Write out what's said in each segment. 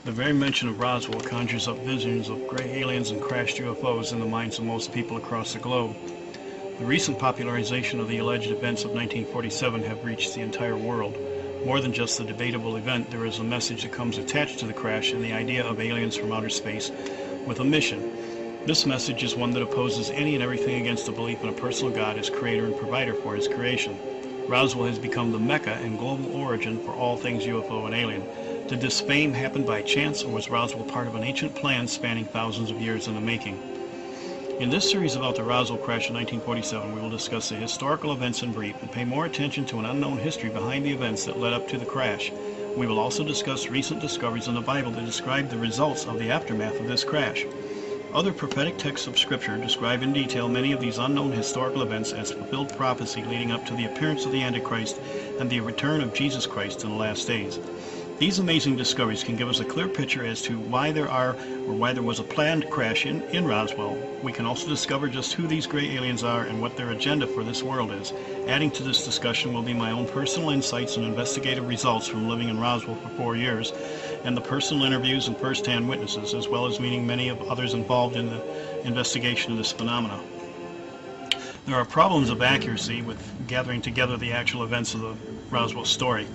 The very mention of Roswell conjures up visions of gray aliens and crashed UFOs in the minds of most people across the globe. The recent popularization of the alleged events of 1947 have reached the entire world. More than just the debatable event, there is a message that comes attached to the crash and the idea of aliens from outer space with a mission. This message is one that opposes any and everything against the belief in a personal God as creator and provider for his creation. Roswell has become the mecca and global origin for all things UFO and alien. Did this fame happen by chance, or was Roswell part of an ancient plan spanning thousands of years in the making? In this series about the Roswell crash in 1947, we will discuss the historical events in brief and pay more attention to an unknown history behind the events that led up to the crash. We will also discuss recent discoveries in the Bible that describe the results of the aftermath of this crash. Other prophetic texts of Scripture describe in detail many of these unknown historical events as fulfilled prophecy leading up to the appearance of the Antichrist and the return of Jesus Christ in the last days. These amazing discoveries can give us a clear picture as to why there was a planned crash in Roswell. We can also discover just who these gray aliens are and what their agenda for this world is. Adding to this discussion will be my own personal insights and investigative results from living in Roswell for 4 years, and the personal interviews and first-hand witnesses, as well as meeting many of others involved in the investigation of this phenomenon. There are problems of accuracy with gathering together the actual events of the Roswell story.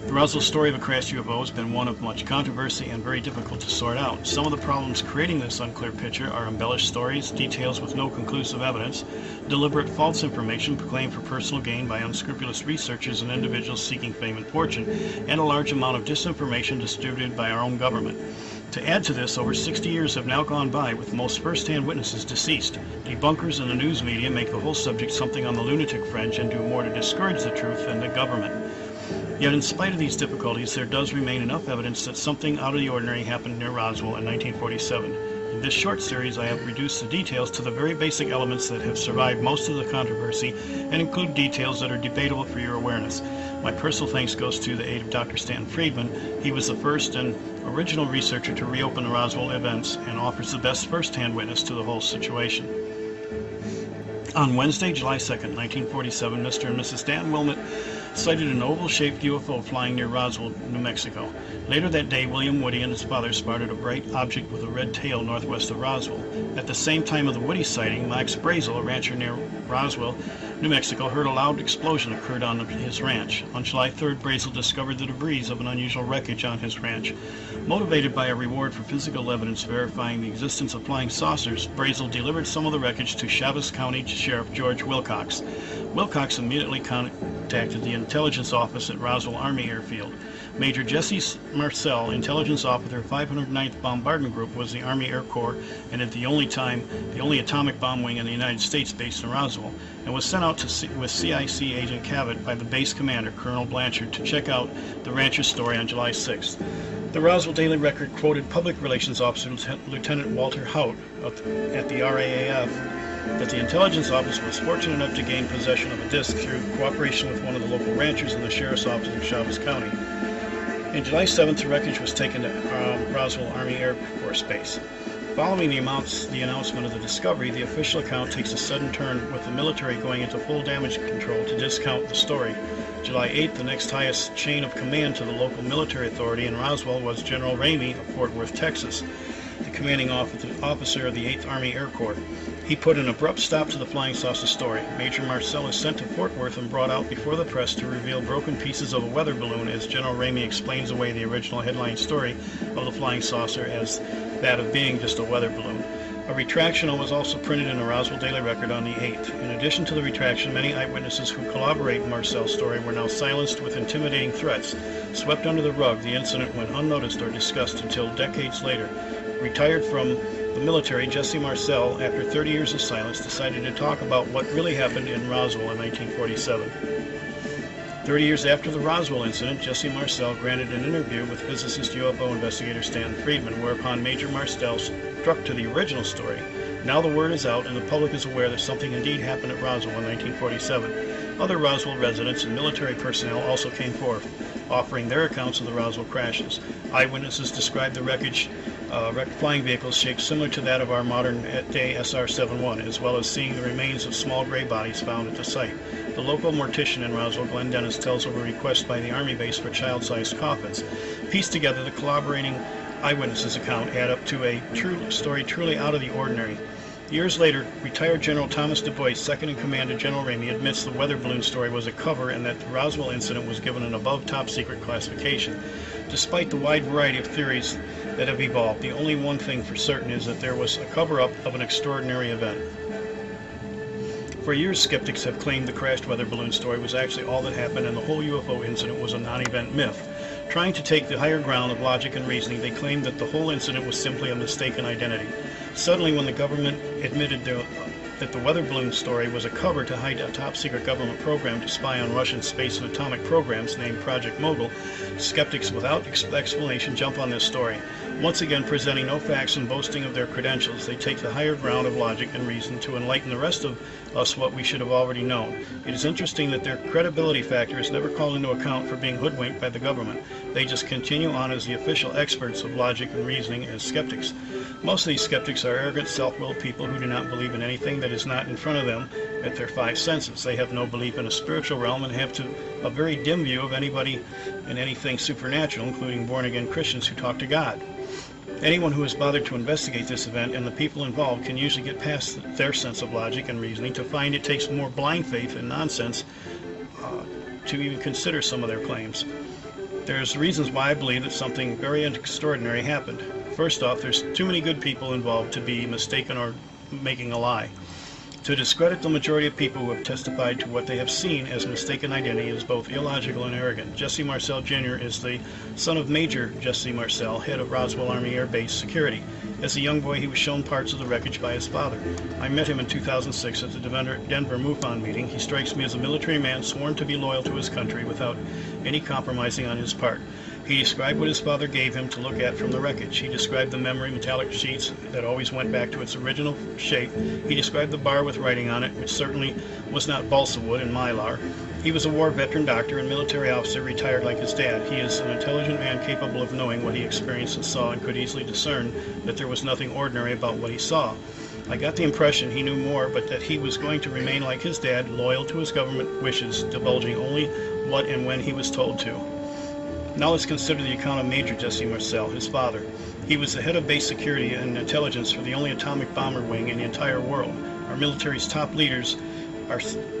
The Roswell story of a crashed UFO has been one of much controversy and very difficult to sort out. Some of the problems creating this unclear picture are embellished stories, details with no conclusive evidence, deliberate false information proclaimed for personal gain by unscrupulous researchers and individuals seeking fame and fortune, and a large amount of disinformation distributed by our own government. To add to this, over 60 years have now gone by with most first-hand witnesses deceased. Debunkers and the news media make the whole subject something on the lunatic fringe and do more to discourage the truth than the government. Yet in spite of these difficulties, there does remain enough evidence that something out of the ordinary happened near Roswell in 1947. In this short series, I have reduced the details to the very basic elements that have survived most of the controversy and include details that are debatable for your awareness. My personal thanks goes to the aid of Dr. Stanton Friedman. He was the first and original researcher to reopen the Roswell events and offers the best first-hand witness to the whole situation. On Wednesday, July 2nd, 1947, Mr. and Mrs. Stanton Wilmot sighted an oval-shaped UFO flying near Roswell, New Mexico. Later that day, William Woody and his father spotted a bright object with a red tail northwest of Roswell. At the same time of the Woody sighting, Max Brazel, a rancher near Roswell, New Mexico, heard a loud explosion occurred on his ranch. On July 3rd, Brazel discovered the debris of an unusual wreckage on his ranch. Motivated by a reward for physical evidence verifying the existence of flying saucers, Brazel delivered some of the wreckage to Chaves County Sheriff George Wilcox. Wilcox immediately contacted the intelligence office at Roswell Army Airfield. Major Jesse Marcel, intelligence officer, 509th Bombardment Group, was the Army Air Corps and at the only atomic bomb wing in the United States based in Roswell, and was sent out with CIC Agent Cabot by the base commander, Colonel Blanchard, to check out the rancher's story on July 6th. The Roswell Daily Record quoted Public Relations Officer Lieutenant Walter Hout at the RAAF that the intelligence office was fortunate enough to gain possession of a disc through cooperation with one of the local ranchers in the sheriff's office in Chaves County. On July 7th, the wreckage was taken to Roswell Army Air Force Base. Following the announcement of the discovery, the official account takes a sudden turn, with the military going into full damage control to discount the story. July 8th, the next highest chain of command to the local military authority in Roswell was General Ramey of Fort Worth, Texas, the commanding officer of the 8th Army Air Corps. He put an abrupt stop to the flying saucer story. Major Marcel is sent to Fort Worth and brought out before the press to reveal broken pieces of a weather balloon as General Ramey explains away the original headline story of the flying saucer as that of being just a weather balloon. A retraction was also printed in the Roswell Daily Record on the 8th. In addition to the retraction, many eyewitnesses who corroborate Marcel's story were now silenced with intimidating threats. Swept under the rug, the incident went unnoticed or discussed until decades later. Retired from the military, Jesse Marcel, after 30 years of silence, decided to talk about what really happened in Roswell in 1947. 30 years after the Roswell incident, Jesse Marcel granted an interview with physicist UFO investigator Stanton Friedman, whereupon Major Marcel struck to the original story. Now the word is out and the public is aware that something indeed happened at Roswell in 1947. Other Roswell residents and military personnel also came forth, offering their accounts of the Roswell crashes. Eyewitnesses described the wreckage wrecked flying vehicles shaped similar to that of our modern-day SR-71, as well as seeing the remains of small gray bodies found at the site. The local mortician in Roswell, Glenn Dennis, tells of a request by the Army base for child-sized coffins. Pieced together the corroborating eyewitnesses' account add up to a true story truly out of the ordinary. Years later, retired General Thomas Du Bois, second in command to General Ramey, admits the weather balloon story was a cover and that the Roswell incident was given an above top secret classification. Despite the wide variety of theories that have evolved, the only one thing for certain is that there was a cover-up of an extraordinary event. For years, skeptics have claimed the crashed weather balloon story was actually all that happened and the whole UFO incident was a non-event myth. Trying to take the higher ground of logic and reasoning, they claimed that the whole incident was simply a mistaken identity. Suddenly, when the government admitted that the weather balloon story was a cover to hide a top-secret government program to spy on Russian space and atomic programs named Project Mogul, skeptics without explanation jump on this story. Once again, presenting no facts and boasting of their credentials, they take the higher ground of logic and reason to enlighten the rest of us what we should have already known. It is interesting that their credibility factor is never called into account for being hoodwinked by the government. They just continue on as the official experts of logic and reasoning as skeptics. Most of these skeptics are arrogant, self-willed people who do not believe in anything that is not in front of them at their five senses. They have no belief in a spiritual realm and have a very dim view of anybody and anything supernatural, including born-again Christians who talk to God. Anyone who has bothered to investigate this event and the people involved can usually get past their sense of logic and reasoning to find it takes more blind faith and nonsense to even consider some of their claims. There's reasons why I believe that something very extraordinary happened. First off, there's too many good people involved to be mistaken or making a lie. To discredit the majority of people who have testified to what they have seen as mistaken identity is both illogical and arrogant. Jesse Marcel Jr. is the son of Major Jesse Marcel, head of Roswell Army Air Base Security. As a young boy, he was shown parts of the wreckage by his father. I met him in 2006 at the Denver MUFON meeting. He strikes me as a military man sworn to be loyal to his country without any compromising on his part. He described what his father gave him to look at from the wreckage. He described the memory metallic sheets that always went back to its original shape. He described the bar with writing on it, which certainly was not balsa wood and mylar. He was a war veteran doctor and military officer, retired like his dad. He is an intelligent man capable of knowing what he experienced and saw and could easily discern that there was nothing ordinary about what he saw. I got the impression he knew more, but that he was going to remain like his dad, loyal to his government wishes, divulging only what and when he was told to. Now let's consider the account of Major Jesse Marcel, his father. He was the head of base security and intelligence for the only atomic bomber wing in the entire world. Our military's top leaders are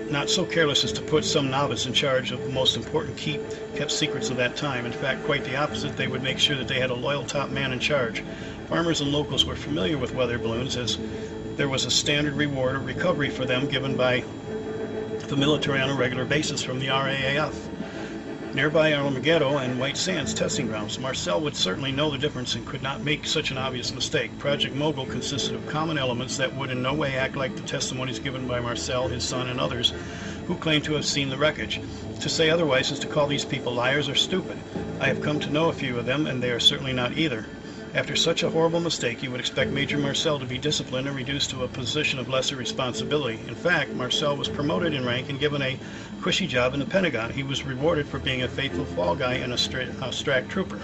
not so careless as to put some novice in charge of the most important kept secrets of that time. In fact, quite the opposite. They would make sure that they had a loyal top man in charge. Farmers and locals were familiar with weather balloons, as there was a standard reward or recovery for them given by the military on a regular basis from the RAAF. Nearby are Armageddon and White Sands testing grounds. Marcel would certainly know the difference and could not make such an obvious mistake. Project Mogul consisted of common elements that would in no way act like the testimonies given by Marcel, his son, and others who claim to have seen the wreckage. To say otherwise is to call these people liars or stupid. I have come to know a few of them, and they are certainly not either. After such a horrible mistake, you would expect Major Marcel to be disciplined and reduced to a position of lesser responsibility. In fact, Marcel was promoted in rank and given a cushy job in the Pentagon. He was rewarded for being a faithful fall guy and a strack trooper.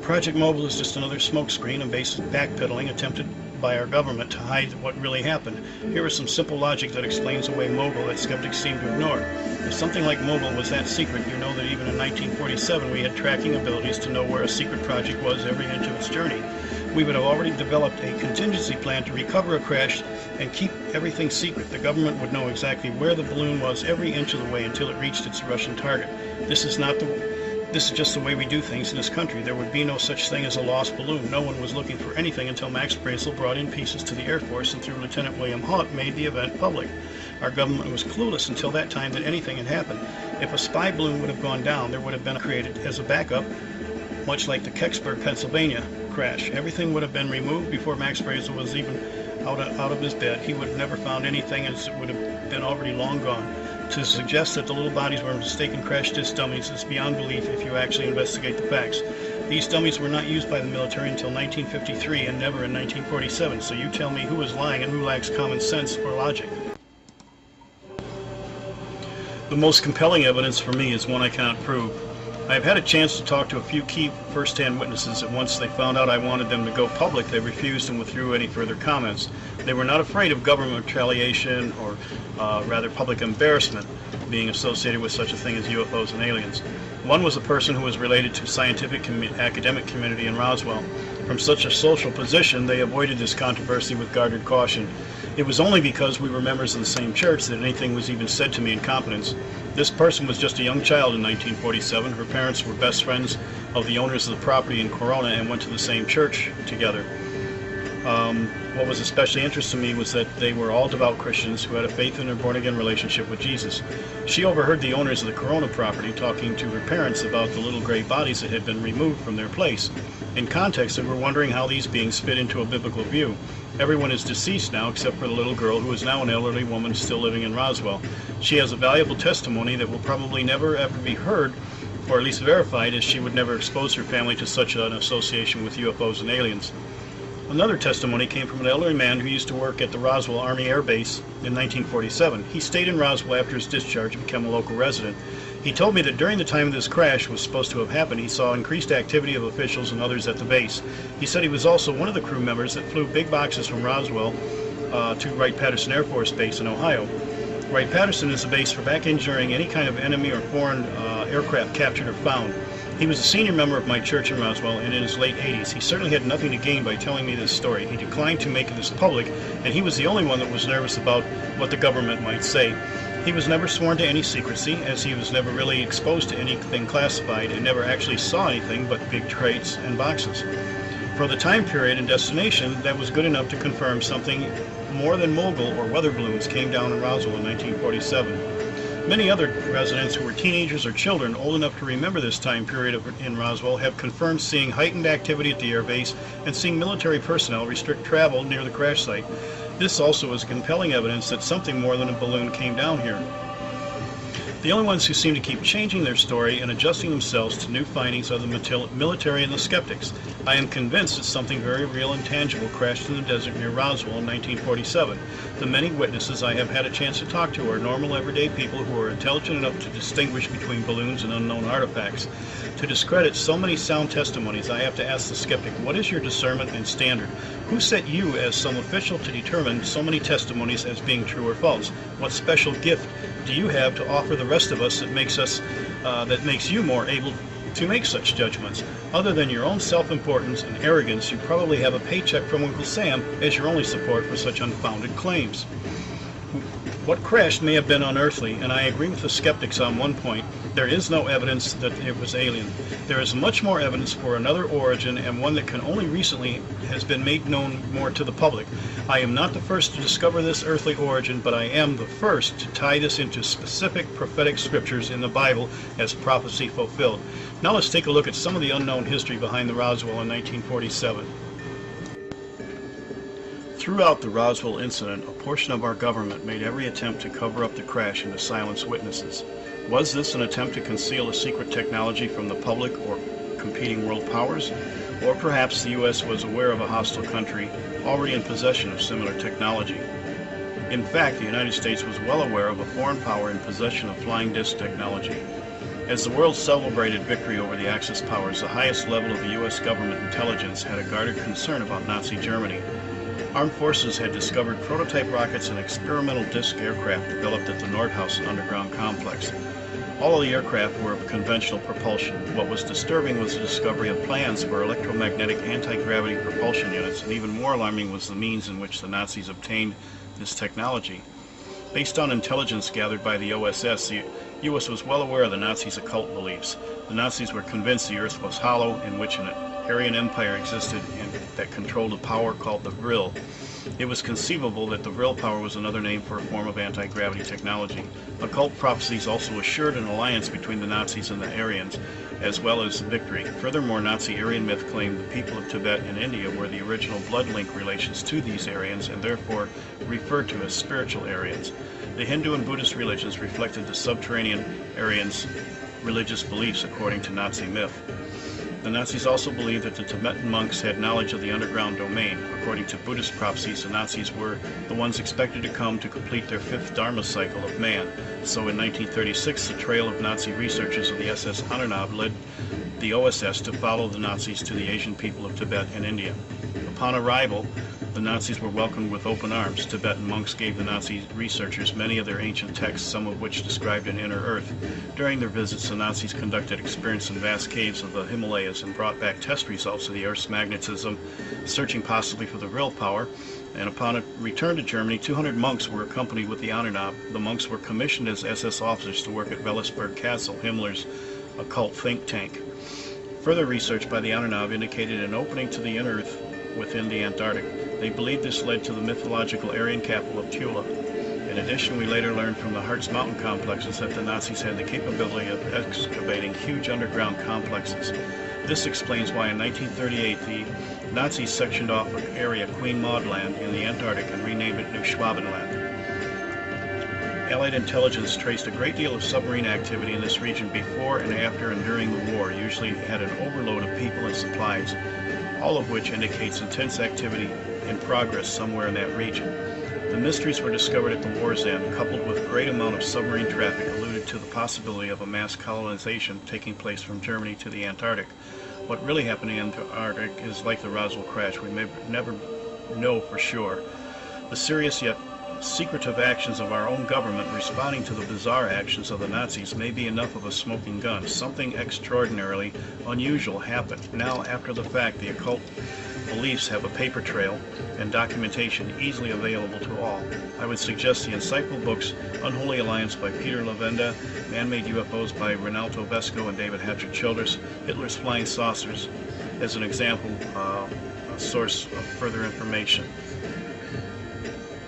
Project Mogul is just another smokescreen and basic backpedaling attempted by our government to hide what really happened. Here is some simple logic that explains away Mogul that skeptics seem to ignore. If something like Mogul was that secret, you know that even in 1947 we had tracking abilities to know where a secret project was every inch of its journey. We would have already developed a contingency plan to recover a crash and keep everything secret. The government would know exactly where the balloon was every inch of the way until it reached its Russian target. This is just the way we do things in this country. There would be no such thing as a lost balloon. No one was looking for anything until Max Brazel brought in pieces to the Air Force and through Lieutenant William Hunt made the event public. Our government was clueless until that time that anything had happened. If a spy balloon would have gone down, there would have been created as a backup, much like the Kecksburg, Pennsylvania crash. Everything would have been removed before Max Brazel was even out of his bed. He would have never found anything, as it would have been already long gone. To suggest that the little bodies were mistaken crash test dummies is beyond belief if you actually investigate the facts. These dummies were not used by the military until 1953 and never in 1947, so you tell me who is lying and who lacks common sense or logic. The most compelling evidence for me is one I cannot prove. I have had a chance to talk to a few key first-hand witnesses, and once they found out I wanted them to go public, they refused and withdrew any further comments. They were not afraid of government retaliation or rather public embarrassment being associated with such a thing as UFOs and aliens. One was a person who was related to scientific academic community in Roswell. From such a social position, they avoided this controversy with guarded caution. It was only because we were members of the same church that anything was even said to me in confidence. This person was just a young child in 1947. Her parents were best friends of the owners of the property in Corona and went to the same church together. What was especially interesting to me was that they were all devout Christians who had a faith in their born-again relationship with Jesus. She overheard the owners of the Corona property talking to her parents about the little gray bodies that had been removed from their place. In context, they were wondering how these beings fit into a biblical view. Everyone is deceased now except for the little girl, who is now an elderly woman still living in Roswell. She has a valuable testimony that will probably never ever be heard, or at least verified, as she would never expose her family to such an association with UFOs and aliens. Another testimony came from an elderly man who used to work at the Roswell Army Air Base in 1947. He stayed in Roswell after his discharge and became a local resident. He told me that during the time this crash was supposed to have happened, he saw increased activity of officials and others at the base. He said he was also one of the crew members that flew big boxes from Roswell to Wright-Patterson Air Force Base in Ohio. Wright-Patterson is a base for back engineering any kind of enemy or foreign aircraft captured or found. He was a senior member of my church in Roswell, and in his late 80s. He certainly had nothing to gain by telling me this story. He declined to make this public, and he was the only one that was nervous about what the government might say. He was never sworn to any secrecy, as he was never really exposed to anything classified and never actually saw anything but big crates and boxes. For the time period and destination, that was good enough to confirm something more than mogul or weather balloons came down in Roswell in 1947. Many other residents who were teenagers or children old enough to remember this time period in Roswell have confirmed seeing heightened activity at the airbase and seeing military personnel restrict travel near the crash site. This also is compelling evidence that something more than a balloon came down here. The only ones who seem to keep changing their story and adjusting themselves to new findings are the military and the skeptics. I am convinced that something very real and tangible crashed in the desert near Roswell in 1947. The many witnesses I have had a chance to talk to are normal, everyday people who are intelligent enough to distinguish between balloons and unknown artifacts. To discredit so many sound testimonies, I have to ask the skeptic, what is your discernment and standard? Who set you as some official to determine so many testimonies as being true or false? What special gift do you have to offer the rest of us that makes you more able to make such judgments? Other than your own self-importance and arrogance, you probably have a paycheck from Uncle Sam as your only support for such unfounded claims. What crashed may have been unearthly, and I agree with the skeptics on one point. There is no evidence that it was alien. There is much more evidence for another origin, and one that can only recently has been made known more to the public. I am not the first to discover this earthly origin, but I am the first to tie this into specific prophetic scriptures in the Bible as prophecy fulfilled. Now let's take a look at some of the unknown history behind the Roswell in 1947. Throughout the Roswell incident, a portion of our government made every attempt to cover up the crash and to silence witnesses. Was this an attempt to conceal a secret technology from the public or competing world powers? Or perhaps the U.S. was aware of a hostile country already in possession of similar technology. In fact, the United States was well aware of a foreign power in possession of flying disc technology. As the world celebrated victory over the Axis powers, the highest level of the U.S. government intelligence had a guarded concern about Nazi Germany. Armed forces had discovered prototype rockets and experimental disc aircraft developed at the Nordhausen underground complex. All of the aircraft were of conventional propulsion. What was disturbing was the discovery of plans for electromagnetic anti-gravity propulsion units, and even more alarming was the means in which the Nazis obtained this technology. Based on intelligence gathered by the OSS, the U.S. was well aware of the Nazis' occult beliefs. The Nazis were convinced the Earth was hollow, in which an Aryan empire existed and that controlled a power called the Vril. It was conceivable that the Vril power was another name for a form of anti-gravity technology. Occult prophecies also assured an alliance between the Nazis and the Aryans, as well as victory. Furthermore, Nazi Aryan myth claimed the people of Tibet and India were the original blood link relations to these Aryans and therefore referred to as spiritual Aryans. The Hindu and Buddhist religions reflected the subterranean Aryans' religious beliefs according to Nazi myth. The Nazis also believed that the Tibetan monks had knowledge of the underground domain. According to Buddhist prophecies, the Nazis were the ones expected to come to complete their fifth Dharma cycle of man. So in 1936, the trail of Nazi researchers of the SS Ahnenerbe led the OSS to follow the Nazis to the Asian people of Tibet and India. Upon arrival, the Nazis were welcomed with open arms. Tibetan monks gave the Nazi researchers many of their ancient texts, some of which described an inner earth. During their visits, the Nazis conducted experiments in vast caves of the Himalayas and brought back test results of the Earth's magnetism, searching possibly for the real power. And upon a return to Germany, 200 monks were accompanied with the Ahnenerbe. The monks were commissioned as SS officers to work at Wellsberg Castle, Himmler's occult think tank. Further research by the Ahnenerbe indicated an opening to the inner earth within the Antarctic. They believed this led to the mythological Aryan capital of Tula. In addition, we later learned from the Harz mountain complexes that the Nazis had the capability of excavating huge underground complexes. This explains why in 1938 the Nazis sectioned off an area, Queen Maud Land, in the Antarctic and renamed it New Schwabenland. Allied intelligence traced a great deal of submarine activity in this region before and after and during the war, usually had an overload of people and supplies, all of which indicates intense activity in progress somewhere in that region. The mysteries were discovered at the war's end, coupled with a great amount of submarine traffic, alluded to the possibility of a mass colonization taking place from Germany to the Antarctic. What really happened in the Antarctic is like the Roswell crash. We may never know for sure. The serious yet secretive actions of our own government responding to the bizarre actions of the Nazis may be enough of a smoking gun. Something extraordinarily unusual happened. Now, after the fact, the occult beliefs have a paper trail and documentation easily available to all. I would suggest the insightful books Unholy Alliance by Peter Levenda, Man-Made UFOs by Renato Vesco and David Hatcher Childress, Hitler's Flying Saucers as an example, a source of further information.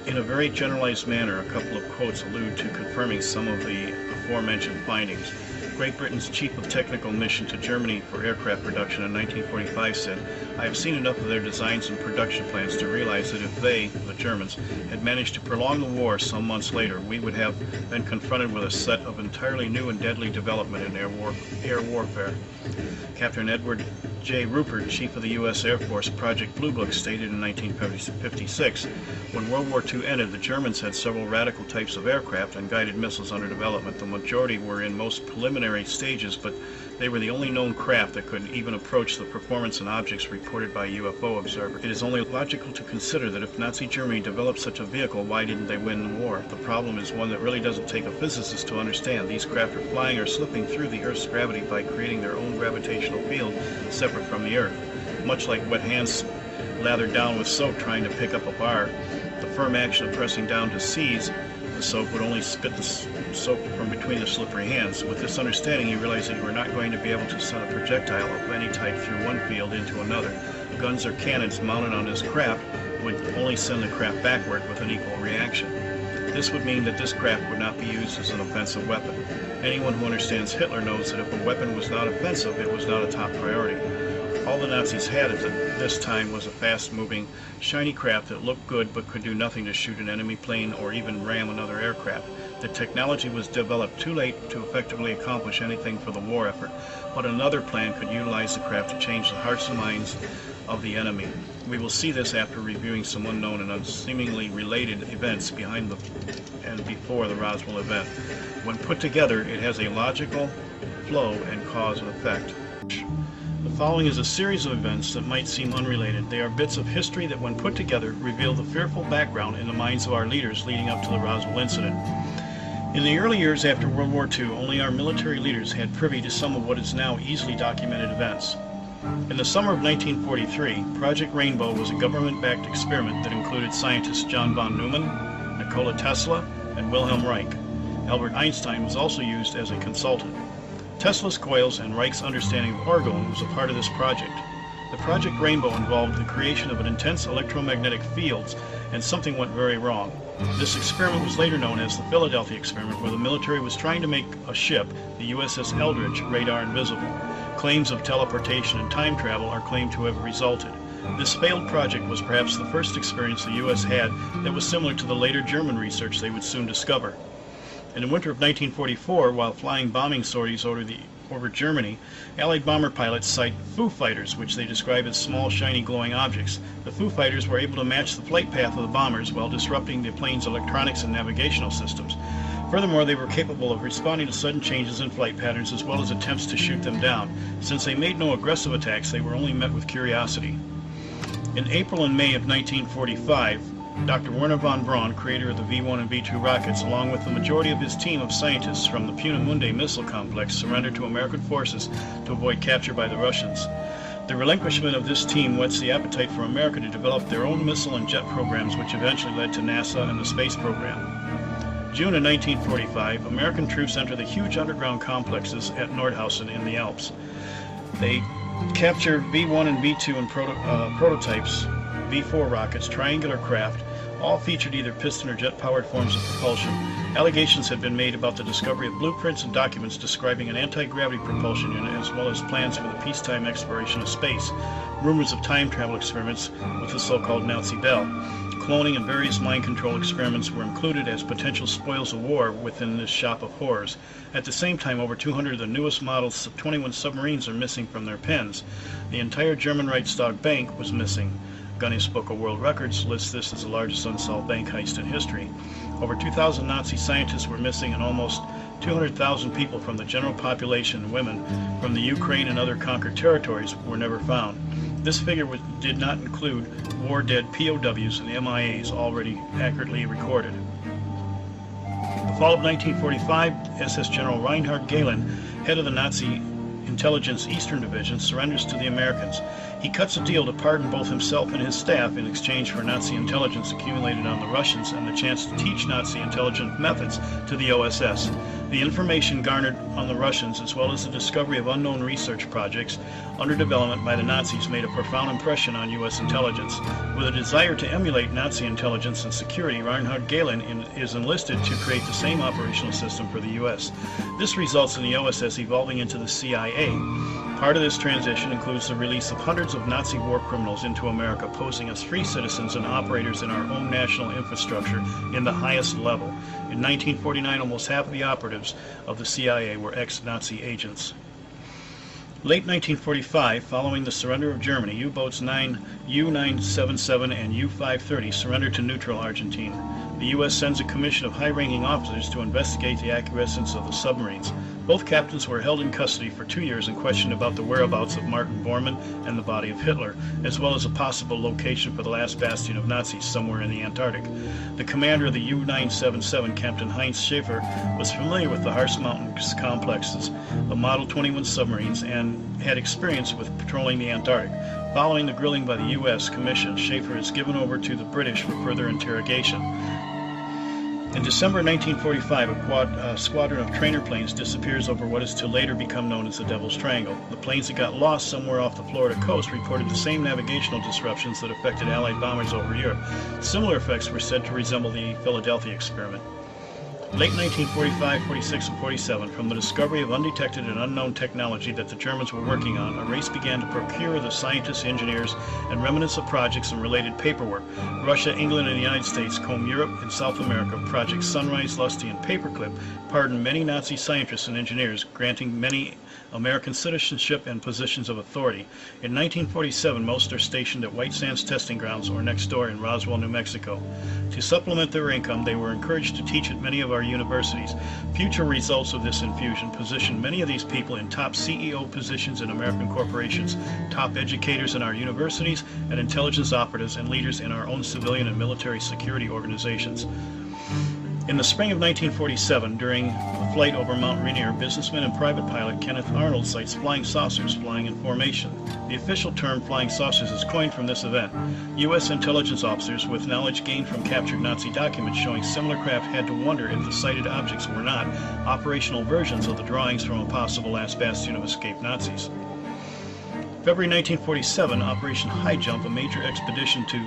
In a very generalized manner, a couple of quotes allude to confirming some of the aforementioned findings. Great Britain's chief of technical mission to Germany for aircraft production in 1945 said, "I have seen enough of their designs and production plans to realize that if they, the Germans, had managed to prolong the war some months later, we would have been confronted with a set of entirely new and deadly development in air warfare." Captain Edward J. Rupert, chief of the U.S. Air Force Project Blue Book, stated in 1956, when World War II ended, the Germans had several radical types of aircraft and guided missiles under development. The majority were in most preliminary stages, but they were the only known craft that could even approach the performance and objects reported by UFO observers. It is only logical to consider that if Nazi Germany developed such a vehicle, why didn't they win the war? The problem is one that really doesn't take a physicist to understand. These craft are flying or slipping through the Earth's gravity by creating their own gravitational field separate from the Earth. Much like wet hands lathered down with soap trying to pick up a bar, the firm action of pressing down to seize the soap would only spit the soap from between the slippery hands. With this understanding, you realize that you are not going to be able to send a projectile of any type through one field into another. Guns or cannons mounted on this craft would only send the craft backward with an equal reaction. This would mean that this craft would not be used as an offensive weapon. Anyone who understands Hitler knows that if a weapon was not offensive, it was not a top priority. All the Nazis had at this time was a fast-moving, shiny craft that looked good but could do nothing to shoot an enemy plane or even ram another aircraft. The technology was developed too late to effectively accomplish anything for the war effort, but another plan could utilize the craft to change the hearts and minds of the enemy. We will see this after reviewing some unknown and unseemingly related events behind and before the Roswell event. When put together, it has a logical flow and cause and effect. The following is a series of events that might seem unrelated. They are bits of history that, when put together, reveal the fearful background in the minds of our leaders leading up to the Roswell incident. In the early years after World War II, only our military leaders had privy to some of what is now easily documented events. In the summer of 1943, Project Rainbow was a government-backed experiment that included scientists John von Neumann, Nikola Tesla, and Wilhelm Reich. Albert Einstein was also used as a consultant. Tesla's coils and Reich's understanding of orgone was a part of this project. The Project Rainbow involved the creation of an intense electromagnetic fields, and something went very wrong. This experiment was later known as the Philadelphia experiment, where the military was trying to make a ship, the USS Eldridge, radar invisible. Claims of teleportation and time travel are claimed to have resulted. This failed project was perhaps the first experience the U.S. had that was similar to the later German research they would soon discover. In the winter of 1944, while flying bombing sorties over the over Germany, Allied bomber pilots sight Foo Fighters, which they describe as small, shiny, glowing objects. The Foo Fighters were able to match the flight path of the bombers while disrupting the plane's electronics and navigational systems. Furthermore, they were capable of responding to sudden changes in flight patterns as well as attempts to shoot them down. Since they made no aggressive attacks, they were only met with curiosity. In April and May of 1945, Dr. Werner von Braun, creator of the V-1 and V-2 rockets, along with the majority of his team of scientists from the Peenemünde missile complex, surrendered to American forces to avoid capture by the Russians. The relinquishment of this team whets the appetite for America to develop their own missile and jet programs, which eventually led to NASA and the space program. June of 1945, American troops enter the huge underground complexes at Nordhausen in the Alps. They capture V-1 and V-2 and prototypes, V-4 rockets, triangular craft. All featured either piston or jet-powered forms of propulsion. Allegations had been made about the discovery of blueprints and documents describing an anti-gravity propulsion unit, as well as plans for the peacetime exploration of space. Rumors of time travel experiments with the so-called Nazi Bell. Cloning and various mind control experiments were included as potential spoils of war within this shop of horrors. At the same time, over 200 of the newest models of 21 submarines are missing from their pens. The entire German Reichstag Bank was missing. Guinness Book of World Records lists this as the largest unsolved bank heist in history. Over 2,000 Nazi scientists were missing, and almost 200,000 people from the general population and women from the Ukraine and other conquered territories were never found. This figure did not include war-dead POWs and MIAs already accurately recorded. The fall of 1945, SS General Reinhard Gehlen, head of the Nazi Intelligence Eastern Division, surrenders to the Americans. He cuts a deal to pardon both himself and his staff in exchange for Nazi intelligence accumulated on the Russians and the chance to teach Nazi intelligence methods to the OSS. The information garnered on the Russians, as well as the discovery of unknown research projects under development by the Nazis, made a profound impression on U.S. intelligence. With a desire to emulate Nazi intelligence and security, Reinhard Gehlen is enlisted to create the same operational system for the U.S. This results in the OSS evolving into the CIA. Part of this transition includes the release of hundreds of Nazi war criminals into America, posing as free citizens and operators in our own national infrastructure in the highest level. In 1949, almost half of the operatives of the CIA were ex-Nazi agents. Late 1945, following the surrender of Germany, U-boats U-977 and U-530 surrendered to neutral Argentina. The U.S. sends a commission of high-ranking officers to investigate the acquiescence of the submarines. Both captains were held in custody for 2 years and questioned about the whereabouts of Martin Bormann and the body of Hitler, as well as a possible location for the last bastion of Nazis somewhere in the Antarctic. The commander of the U-977, Captain Heinz Schaefer, was familiar with the Harz Mountains complexes of Model 21 submarines and had experience with patrolling the Antarctic. Following the grilling by the U.S. Commission, Schaefer is given over to the British for further interrogation. In December 1945, a squadron of trainer planes disappears over what is to later become known as the Devil's Triangle. The planes that got lost somewhere off the Florida coast reported the same navigational disruptions that affected Allied bombers over Europe. Similar effects were said to resemble the Philadelphia experiment. Late 1945, 46, and 47, from the discovery of undetected and unknown technology that the Germans were working on, a race began to procure the scientists, engineers, and remnants of projects and related paperwork. Russia, England, and the United States comb Europe and South America. Projects Sunrise, Lusty, and Paperclip pardoned many Nazi scientists and engineers, granting many American citizenship and positions of authority. In 1947, most are stationed at White Sands Testing Grounds or next door in Roswell, New Mexico. To supplement their income, they were encouraged to teach at many of our universities. Future results of this infusion positioned many of these people in top CEO positions in American corporations, top educators in our universities, and intelligence operatives and leaders in our own civilian and military security organizations. In the spring of 1947, during a flight over Mount Rainier, businessman and private pilot Kenneth Arnold sights flying saucers flying in formation. The official term flying saucers is coined from this event. U.S. intelligence officers with knowledge gained from captured Nazi documents showing similar craft had to wonder if the sighted objects were not operational versions of the drawings from a possible last bastion of escaped Nazis. February 1947, Operation High Jump, a major expedition to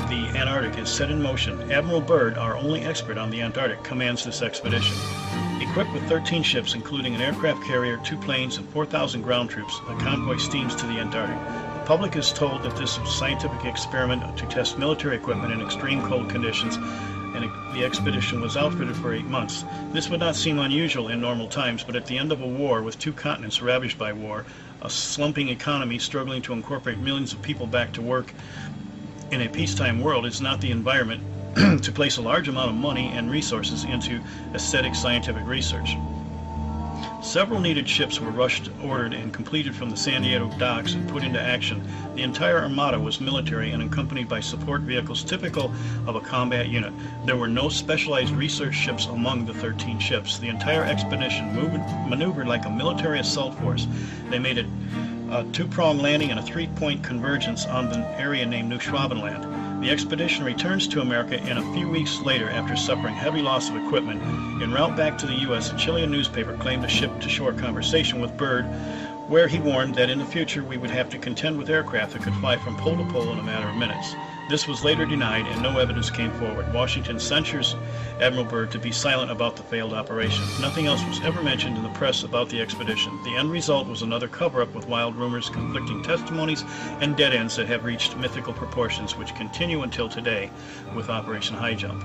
the Antarctic, is set in motion. Admiral Byrd, our only expert on the Antarctic, commands this expedition. Equipped with 13 ships, including an aircraft carrier, 2 planes, and 4,000 ground troops, the convoy steams to the Antarctic. The public is told that this scientific experiment to test military equipment in extreme cold conditions and the expedition was outfitted for 8 months. This would not seem unusual in normal times, but at the end of a war with 2 continents ravaged by war, a slumping economy struggling to incorporate millions of people back to work in a peacetime world is not the environment to place a large amount of money and resources into aesthetic scientific research. Several needed ships were rushed, ordered, and completed from the San Diego docks and put into action. The entire armada was military and accompanied by support vehicles typical of a combat unit. There were no specialized research ships among the 13 ships. The entire expedition maneuvered like a military assault force. They made a 2-prong landing and a 3-point convergence on the area named New Schwabenland. The expedition returns to America in a few weeks later after suffering heavy loss of equipment. En route back to the U.S., a Chilean newspaper claimed a ship-to-shore conversation with Byrd, where he warned that in the future we would have to contend with aircraft that could fly from pole to pole in a matter of minutes. This was later denied and no evidence came forward. Washington censures Admiral Byrd to be silent about the failed operation. Nothing else was ever mentioned in the press about the expedition. The end result was another cover-up with wild rumors, conflicting testimonies, and dead ends that have reached mythical proportions, which continue until today with Operation High Jump.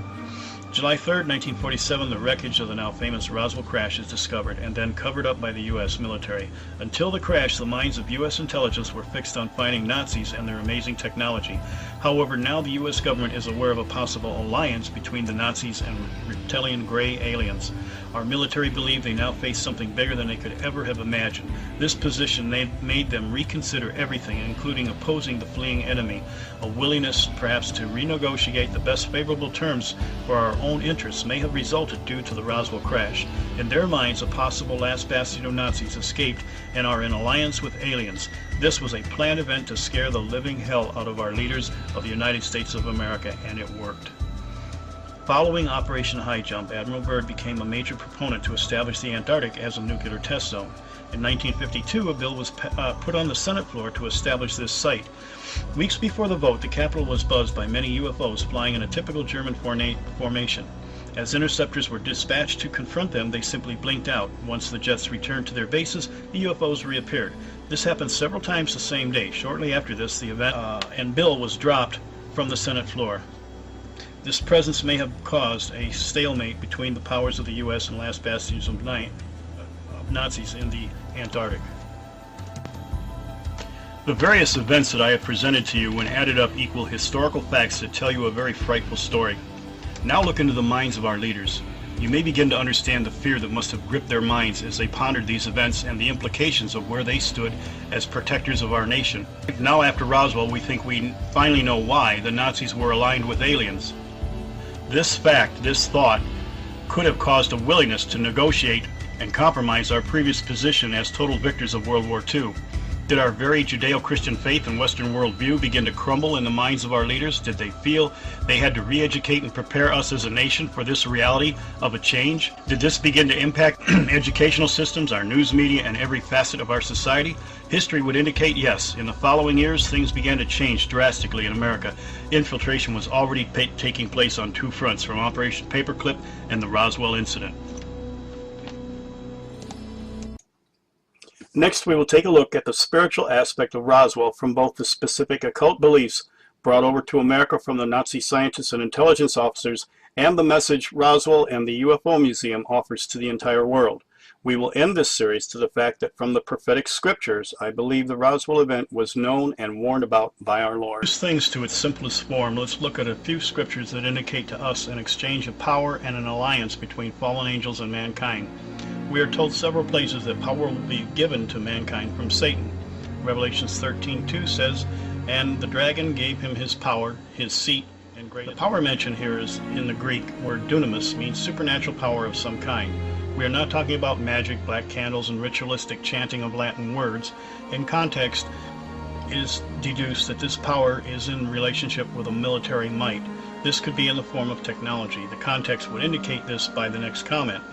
July 3, 1947, the wreckage of the now famous Roswell crash is discovered and then covered up by the U.S. military. Until the crash, the minds of U.S. intelligence were fixed on finding Nazis and their amazing technology. However, now the U.S. government is aware of a possible alliance between the Nazis and reptilian gray aliens. Our military believe they now face something bigger than they could ever have imagined. This position made them reconsider everything, including opposing the fleeing enemy. A willingness, perhaps, to renegotiate the best favorable terms for our own interests may have resulted due to the Roswell crash. In their minds, a possible last bastion of Nazis escaped and are in alliance with aliens. This was a planned event to scare the living hell out of our leaders of the United States of America, and it worked. Following Operation High Jump, Admiral Byrd became a major proponent to establish the Antarctic as a nuclear test zone. In 1952, a bill was put on the Senate floor to establish this site. Weeks before the vote, the Capitol was buzzed by many UFOs flying in a typical German formation. As interceptors were dispatched to confront them, they simply blinked out. Once the jets returned to their bases, the UFOs reappeared. This happened several times the same day. Shortly after this, the event and bill was dropped from the Senate floor. This presence may have caused a stalemate between the powers of the U.S. and last bastions of Nazis in the Antarctic. The various events that I have presented to you when added up equal historical facts that tell you a very frightful story. Now look into the minds of our leaders. You may begin to understand the fear that must have gripped their minds as they pondered these events and the implications of where they stood as protectors of our nation. Now after Roswell, we think we finally know why the Nazis were aligned with aliens. This fact, this thought, could have caused a willingness to negotiate and compromise our previous position as total victors of World War II. Did our very Judeo-Christian faith and Western worldview begin to crumble in the minds of our leaders? Did they feel they had to re-educate and prepare us as a nation for this reality of a change? Did this begin to impact educational systems, our news media, and every facet of our society? History would indicate yes. In the following years, things began to change drastically in America. Infiltration was already taking place on 2 fronts, from Operation Paperclip and the Roswell incident. Next, we will take a look at the spiritual aspect of Roswell from both the specific occult beliefs brought over to America from the Nazi scientists and intelligence officers and the message Roswell and the UFO Museum offers to the entire world. We will end this series to the fact that from the prophetic scriptures, I believe the Roswell event was known and warned about by our Lord. These things to its simplest form, let's look at a few scriptures that indicate to us an exchange of power and an alliance between fallen angels and mankind. We are told several places that power will be given to mankind from Satan. Revelations 13:2 says, "And the dragon gave him his power, his seat, and great." The power mentioned here is in the Greek word dunamis, means supernatural power of some kind. We are not talking about magic, black candles, and ritualistic chanting of Latin words. In context, it is deduced that this power is in relationship with a military might. This could be in the form of technology. The context would indicate this by the next comment.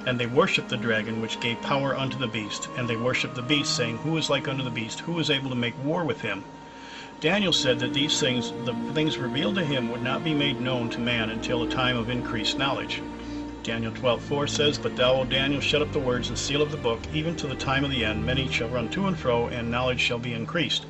"And they worshipped the dragon, which gave power unto the beast. And they worshipped the beast, saying, Who is like unto the beast? Who is able to make war with him?" Daniel said that these things, the things revealed to him, would not be made known to man until a time of increased knowledge. Daniel 12:4 says, "But thou, O Daniel, shut up the words and seal of the book, even to the time of the end. Many shall run to and fro, and knowledge shall be increased."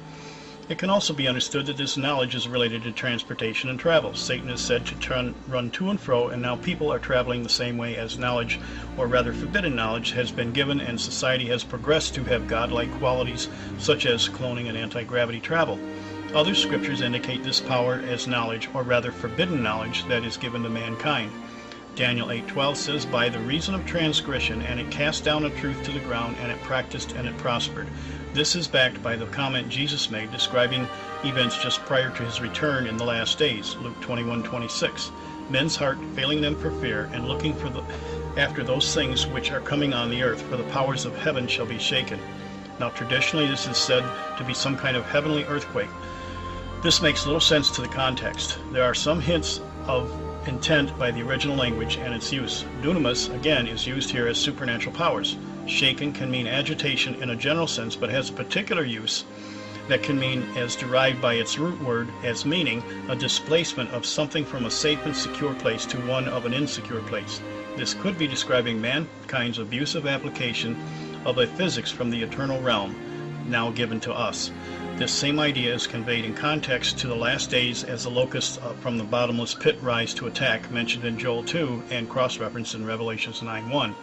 It can also be understood that this knowledge is related to transportation and travel. Satan is said to run to and fro, and now people are traveling the same way as knowledge, or rather forbidden knowledge, has been given, and society has progressed to have godlike qualities such as cloning and anti-gravity travel. Other scriptures indicate this power as knowledge, or rather forbidden knowledge, that is given to mankind. Daniel 8:12 says, "By the reason of transgression, and it cast down the truth to the ground, and it practiced, and it prospered." This is backed by the comment Jesus made describing events just prior to his return in the last days, Luke 21:26. Men's heart failing them for fear, and looking after those things which are coming on the earth, for the powers of heaven shall be shaken. Now traditionally this is said to be some kind of heavenly earthquake. This makes little sense to the context. There are some hints of intent by the original language and its use. Dunamis, again, is used here as supernatural powers. Shaken can mean agitation in a general sense, but has a particular use that can mean, as derived by its root word, as meaning a displacement of something from a safe and secure place to one of an insecure place. This could be describing mankind's abusive application of a physics from the eternal realm, now given to us. This same idea is conveyed in context to the last days as the locusts from the bottomless pit rise to attack, mentioned in Joel 2 and cross-referenced in Revelations 9:1.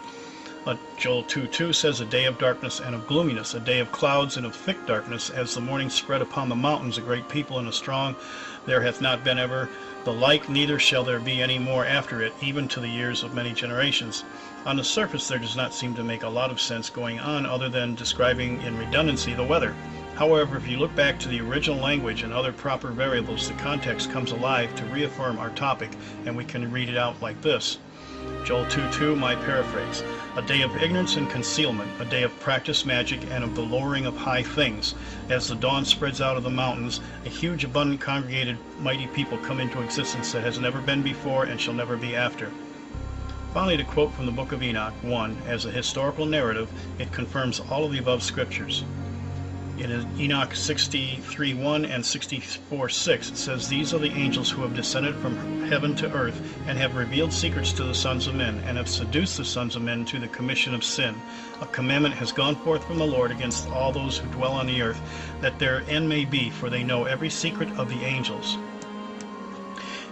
Joel 2:2 says, "A day of darkness and of gloominess, a day of clouds and of thick darkness, as the morning spread upon the mountains, a great people and a strong. There hath not been ever the like, neither shall there be any more after it, even to the years of many generations." On the surface, there does not seem to make a lot of sense going on other than describing in redundancy the weather. However, if you look back to the original language and other proper variables, the context comes alive to reaffirm our topic, and we can read it out like this. Joel 2:2, my paraphrase. "A day of ignorance and concealment, a day of practiced magic and of the lowering of high things. As the dawn spreads out of the mountains, a huge, abundant, congregated, mighty people come into existence that has never been before and shall never be after." Finally, to quote from the book of Enoch 1, as a historical narrative, it confirms all of the above scriptures. In Enoch 63:1 and 64:6, it says, "These are the angels who have descended from heaven to earth, and have revealed secrets to the sons of men, and have seduced the sons of men to the commission of sin. A commandment has gone forth from the Lord against all those who dwell on the earth, that their end may be, for they know every secret of the angels."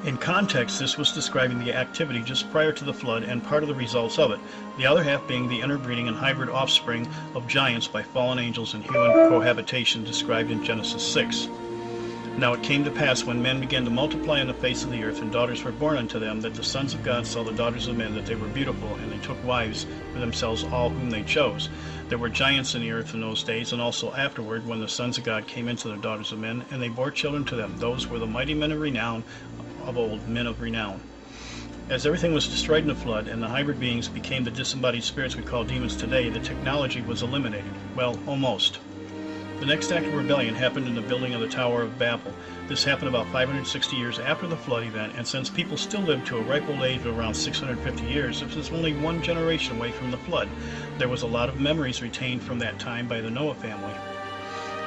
In context, this was describing the activity just prior to the flood and part of the results of it, the other half being the interbreeding and hybrid offspring of giants by fallen angels and human cohabitation described in Genesis 6. "Now it came to pass, when men began to multiply on the face of the earth, and daughters were born unto them, that the sons of God saw the daughters of men, that they were beautiful, and they took wives for themselves all whom they chose. There were giants in the earth in those days, and also afterward, when the sons of God came into the daughters of men, and they bore children to them. Those were the mighty men of renown of old, men of renown." As everything was destroyed in the flood, and the hybrid beings became the disembodied spirits we call demons today, the technology was eliminated. Well, almost. The next act of rebellion happened in the building of the Tower of Babel. This happened about 560 years after the flood event, and since people still lived to a ripe old age of around 650 years, this was only one generation away from the flood. There was a lot of memories retained from that time by the Noah family.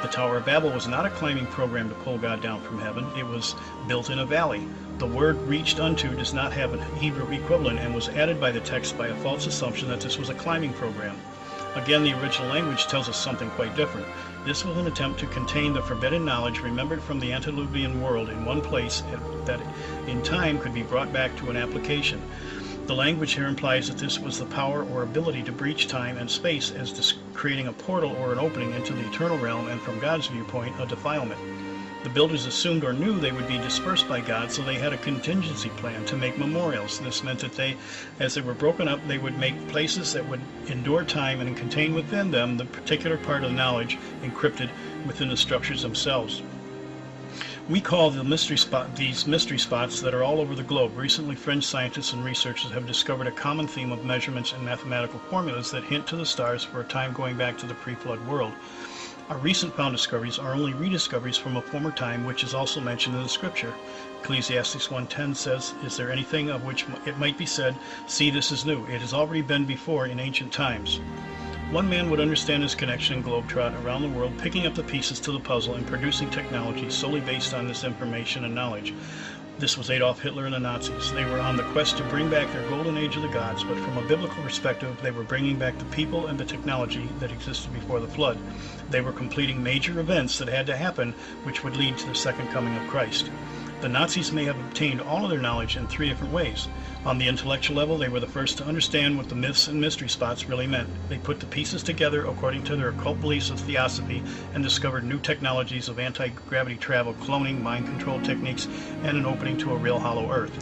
The Tower of Babel was not a climbing program to pull God down from heaven. It was built in a valley. The word "reached unto" does not have a Hebrew equivalent and was added by the text by a false assumption that this was a climbing program. Again, the original language tells us something quite different. This was an attempt to contain the forbidden knowledge remembered from the antediluvian world in one place that in time could be brought back to an application. The language here implies that this was the power or ability to breach time and space, as creating a portal or an opening into the eternal realm, and from God's viewpoint, a defilement. The builders assumed or knew they would be dispersed by God, so they had a contingency plan to make memorials. This meant that as they were broken up, they would make places that would endure time and contain within them the particular part of the knowledge encrypted within the structures themselves. We call these mystery spots that are all over the globe. Recently, French scientists and researchers have discovered a common theme of measurements and mathematical formulas that hint to the stars for a time going back to the pre-flood world. Our recent found discoveries are only rediscoveries from a former time, which is also mentioned in the scripture. Ecclesiastes 1:10 says, "Is there anything of which it might be said, see, this is new? It has already been before in ancient times." One man would understand this connection and globetrot around the world, picking up the pieces to the puzzle and producing technology solely based on this information and knowledge. This was Adolf Hitler and the Nazis. They were on the quest to bring back their golden age of the gods, but from a biblical perspective, they were bringing back the people and the technology that existed before the flood. They were completing major events that had to happen, which would lead to the second coming of Christ. The Nazis may have obtained all of their knowledge in three different ways. On the intellectual level, they were the first to understand what the myths and mystery spots really meant. They put the pieces together according to their occult beliefs of theosophy and discovered new technologies of anti-gravity travel, cloning, mind control techniques, and an opening to a real hollow earth.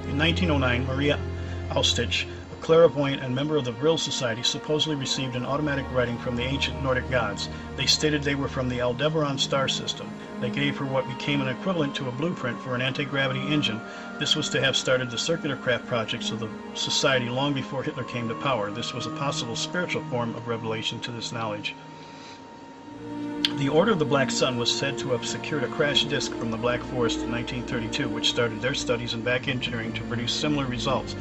In 1909, Maria Austich, a clairvoyant and member of the Vril Society, supposedly received an automatic writing from the ancient Nordic gods. They stated they were from the Aldebaran star system. They gave her what became an equivalent to a blueprint for an anti-gravity engine. This was to have started the circular craft projects of the society long before Hitler came to power. This was a possible spiritual form of revelation to this knowledge. The Order of the Black Sun was said to have secured a crash disk from the Black Forest in 1932, which started their studies in back engineering to produce similar results.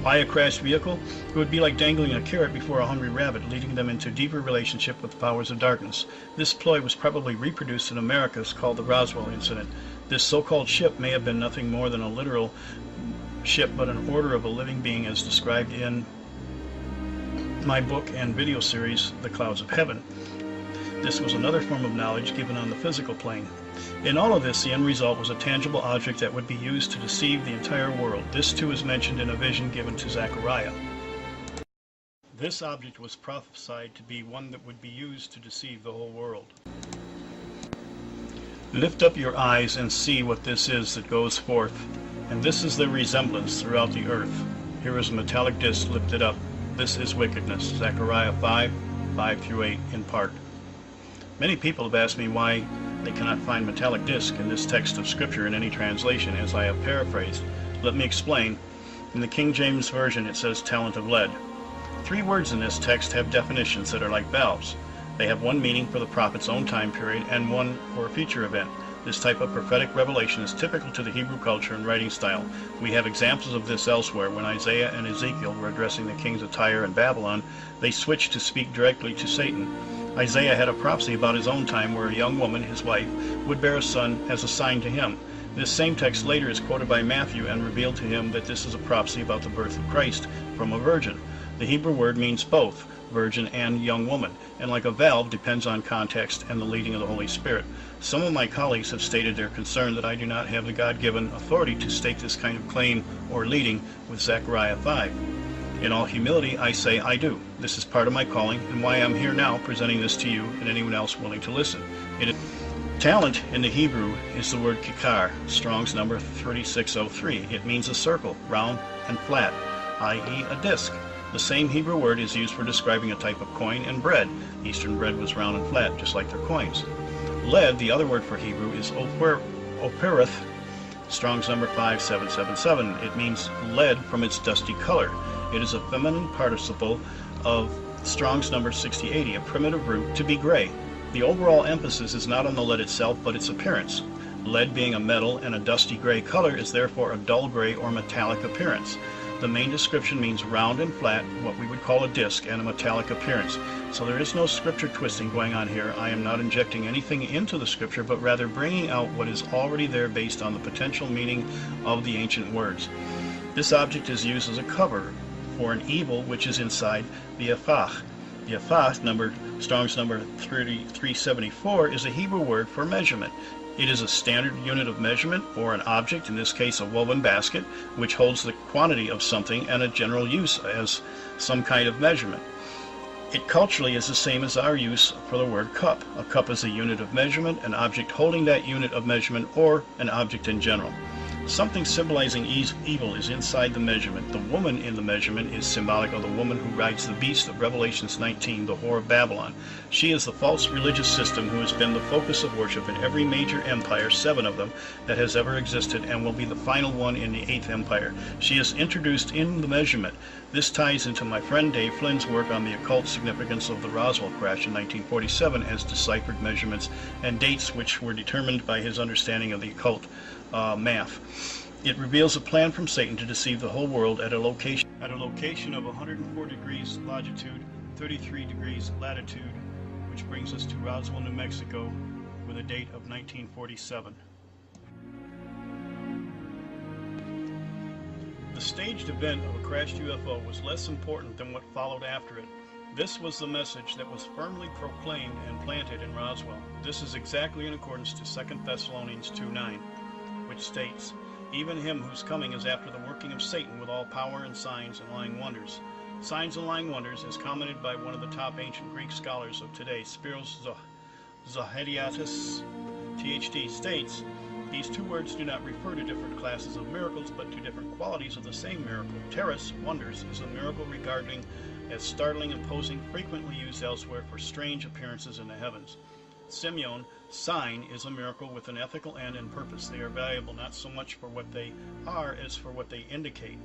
Why a crashed vehicle? It would be like dangling a carrot before a hungry rabbit, leading them into deeper relationship with the powers of darkness. This ploy was probably reproduced in Americas, called the Roswell incident. This so-called ship may have been nothing more than a literal ship, but an order of a living being as described in my book and video series, The Clouds of Heaven. This was another form of knowledge given on the physical plane. In all of this, the end result was a tangible object that would be used to deceive the entire world. This too is mentioned in a vision given to Zechariah. This object was prophesied to be one that would be used to deceive the whole world. Lift up your eyes and see what this is that goes forth, and this is the resemblance throughout the earth. Here is a metallic disc lifted up. This is wickedness. Zechariah 5:5-8 in part. Many people have asked me why they cannot find metallic disc in this text of Scripture in any translation, as I have paraphrased. Let me explain. In the King James Version it says talent of lead. 3 words in this text have definitions that are like valves. They have one meaning for the prophet's own time period and one for a future event. This type of prophetic revelation is typical to the Hebrew culture and writing style. We have examples of this elsewhere. When Isaiah and Ezekiel were addressing the kings of Tyre and Babylon, they switched to speak directly to Satan. Isaiah had a prophecy about his own time where a young woman, his wife, would bear a son as a sign to him. This same text later is quoted by Matthew and revealed to him that this is a prophecy about the birth of Christ from a virgin. The Hebrew word means both virgin and young woman, and like a valve depends on context and the leading of the Holy Spirit. Some of my colleagues have stated their concern that I do not have the God-given authority to stake this kind of claim or leading with Zechariah 5. In all humility, I say I do. This is part of my calling and why I'm here now presenting this to you and anyone else willing to listen. Talent in the Hebrew is the word kikar, Strong's number 3603. It means a circle, round and flat, i.e. a disc. The same Hebrew word is used for describing a type of coin and bread. Eastern bread was round and flat, just like their coins. Lead, the other word for Hebrew, is operith, Strong's number 5777. It means lead from its dusty color. It is a feminine participle of Strong's number 6080, a primitive root, to be gray. The overall emphasis is not on the lead itself, but its appearance. Lead being a metal and a dusty gray color is therefore a dull gray or metallic appearance. The main description means round and flat, what we would call a disc, and a metallic appearance. So there is no scripture twisting going on here. I am not injecting anything into the scripture, but rather bringing out what is already there based on the potential meaning of the ancient words. This object is used as a cover for an evil which is inside the ephah. The ephah, Strong's number 3374, is a Hebrew word for measurement. It is a standard unit of measurement or an object, in this case a woven basket, which holds the quantity of something and a general use as some kind of measurement. It culturally is the same as our use for the word cup. A cup is a unit of measurement, an object holding that unit of measurement, or an object in general. Something symbolizing evil is inside the measurement. The woman in the measurement is symbolic of the woman who rides the beast of Revelations 19, the whore of Babylon. She is the false religious system who has been the focus of worship in every major empire, 7 of them, that has ever existed, and will be the final one in the 8th empire. She is introduced in the measurement. This ties into my friend Dave Flynn's work on the occult significance of the Roswell crash in 1947 as deciphered measurements and dates which were determined by his understanding of the occult math. It reveals a plan from Satan to deceive the whole world at a location of 104 degrees longitude, 33 degrees latitude, which brings us to Roswell, New Mexico, with a date of 1947. The staged event of a crashed UFO was less important than what followed after it. This was the message that was firmly proclaimed and planted in Roswell. This is exactly in accordance to 2 Thessalonians 2:9, which states, "Even him whose coming is after the working of Satan with all power and signs and lying wonders." Signs and lying wonders, as commented by one of the top ancient Greek scholars of today, Spiros Zahediatis, Ph.D., states, "These two words do not refer to different classes of miracles, but to different qualities of the same miracle. Teres, wonders, is a miracle regarding as startling, imposing, frequently used elsewhere for strange appearances in the heavens. Simeon, sign, is a miracle with an ethical end and purpose. They are valuable not so much for what they are as for what they indicate."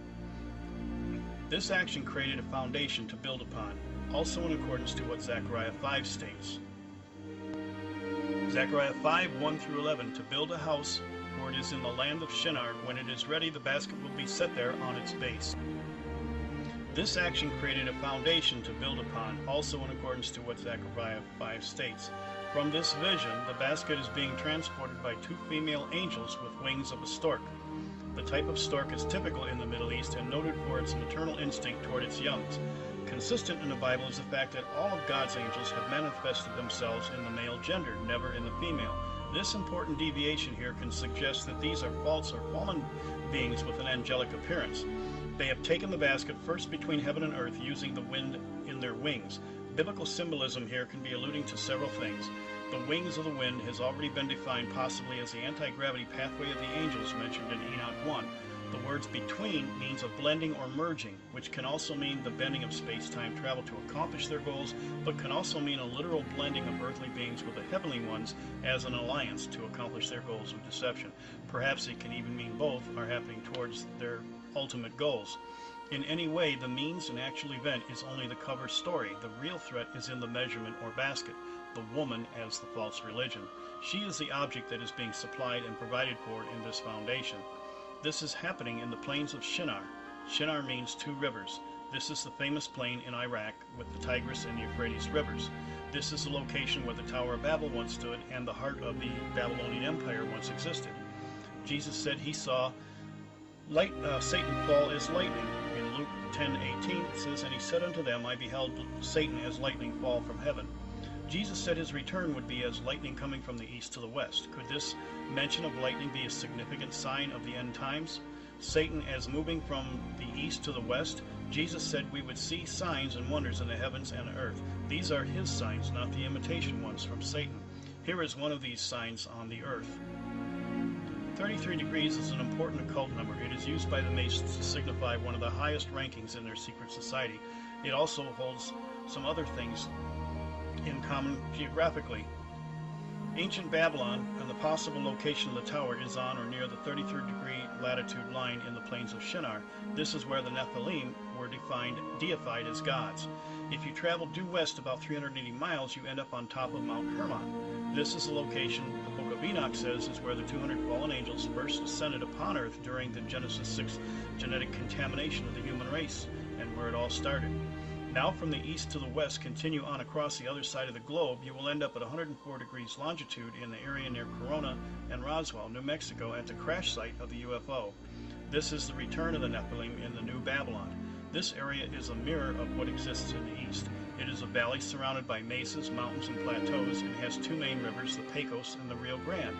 This action created a foundation to build upon, also in accordance to what Zechariah 5 states. Zechariah 5:1-11, "To build a house, for it is in the land of Shinar. When it is ready, the basket will be set there on its base." This action created a foundation to build upon, also in accordance to what Zechariah 5 states. From this vision, the basket is being transported by two female angels with wings of a stork. The type of stork is typical in the Middle East and noted for its maternal instinct toward its youngs. Consistent in the Bible is the fact that all of God's angels have manifested themselves in the male gender, never in the female. This important deviation here can suggest that these are false or fallen beings with an angelic appearance. They have taken the basket first between heaven and earth, using the wind in their wings. Biblical symbolism here can be alluding to several things. The wings of the wind has already been defined possibly as the anti-gravity pathway of the angels mentioned in Enoch 1. The words between means a blending or merging, which can also mean the bending of space-time travel to accomplish their goals, but can also mean a literal blending of earthly beings with the heavenly ones as an alliance to accomplish their goals of deception. Perhaps it can even mean both are happening towards their ultimate goals. In any way, the means and actual event is only the cover story. The real threat is in the measurement or basket, the woman as the false religion. She is the object that is being supplied and provided for in this foundation. This is happening in the plains of Shinar. Shinar means two rivers. This is the famous plain in Iraq with the Tigris and the Euphrates rivers. This is the location where the Tower of Babel once stood and the heart of the Babylonian Empire once existed. Jesus said he saw Satan fall as lightning. In Luke 10:18 it says, "And he said unto them, I beheld Satan as lightning fall from heaven." Jesus said his return would be as lightning coming from the east to the west. Could this mention of lightning be a significant sign of the end times? Satan as moving from the east to the west? Jesus said we would see signs and wonders in the heavens and earth. These are his signs, not the imitation ones from Satan. Here is one of these signs on the earth. 33 degrees is an important occult number. It is used by the Masons to signify one of the highest rankings in their secret society. It also holds some other things in common geographically. Ancient Babylon and the possible location of the tower is on or near the 33rd degree latitude line in the plains of Shinar. This is where the Nephilim were deified as gods. If you travel due west about 380 miles, you end up on top of Mount Hermon. This is the location the Book of Enoch says is where the 200 fallen angels first ascended upon earth during the Genesis 6 genetic contamination of the human race, and where it all started. Now from the east to the west, continue on across the other side of the globe, you will end up at 104 degrees longitude in the area near Corona and Roswell, New Mexico, at the crash site of the UFO. This is the return of the Nephilim in the New Babylon. This area is a mirror of what exists in the east. It is a valley surrounded by mesas, mountains, and plateaus, and has two main rivers, the Pecos and the Rio Grande.